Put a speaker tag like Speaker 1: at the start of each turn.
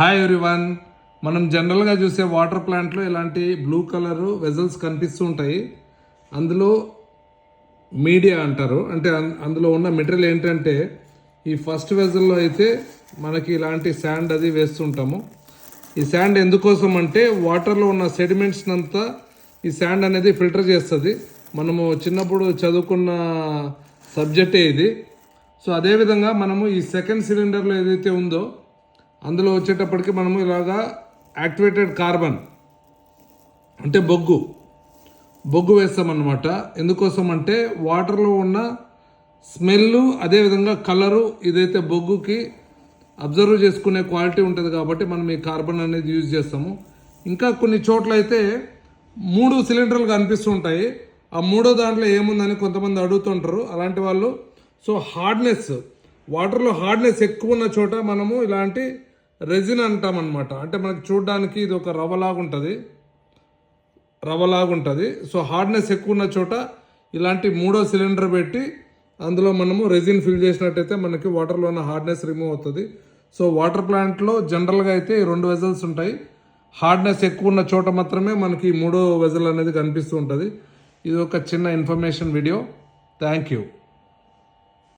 Speaker 1: Hi everyone. మనం జనరల్గా చూసే వాటర్ ప్లాంట్లో ఇలాంటి బ్లూ కలర్ వెజల్స్ కనిపిస్తూ ఉంటాయి. అందులో మీడియా అంటారు. అంటే అందులో ఉన్న మెటీరియల్ ఏంటంటే ఈ ఫస్ట్ వెజల్లో అయితే మనకి ఇలాంటి శాండ్ అది వేస్తుంటాము. ఈ శాండ్ ఎందుకోసం అంటే వాటర్లో ఉన్న సెడిమెంట్స్ అంతా ఈ శాండ్ అనేది ఫిల్టర్ చేస్తుంది. మనము చిన్నప్పుడు చదువుకున్న సబ్జెక్టే ఇది. సో అదేవిధంగా మనము ఈ సెకండ్ సిలిండర్లో ఏదైతే ఉందో అందులో వచ్చేటప్పటికి మనము ఇలాగా యాక్టివేటెడ్ కార్బన్ అంటే బొగ్గు వేస్తామన్నమాట. ఎందుకోసం అంటే వాటర్లో ఉన్న స్మెల్ అదేవిధంగా కలరు ఇదైతే బొగ్గుకి అబ్జర్వ్ చేసుకునే క్వాలిటీ ఉంటుంది కాబట్టి మనం ఈ కార్బన్ అనేది యూజ్ చేస్తాము. ఇంకా కొన్ని చోట్ల అయితే 3 సిలిండర్లు కనిపిస్తూ ఉంటాయి. ఆ 3వ దాంట్లో ఏముందని కొంతమంది అడుగుతుంటారు. అలాంటి వాళ్ళు సో వాటర్లో హార్డ్నెస్ ఎక్కువ ఉన్న చోట మనము ఇలాంటి రెజిన్ అంటామన్నమాట. అంటే మనకి చూడడానికి ఇది ఒక రవ్వలాగుంటుంది. సో హార్డ్నెస్ ఎక్కువ ఉన్న చోట ఇలాంటి 3వ సిలిండర్ పెట్టి అందులో మనము రెజిన్ ఫిల్ చేసినట్టయితే మనకి వాటర్లో ఉన్న హార్డ్నెస్ రిమూవ్ అవుతుంది. సో వాటర్ ప్లాంట్లో జనరల్గా అయితే 2 వెజల్స్ ఉంటాయి. హార్డ్నెస్ ఎక్కువ ఉన్న చోట మాత్రమే మనకి 3వ వెజల్ అనేది కనిపిస్తూ ఉంటుంది. ఇది ఒక చిన్న ఇన్ఫర్మేషన్ వీడియో. Thank you.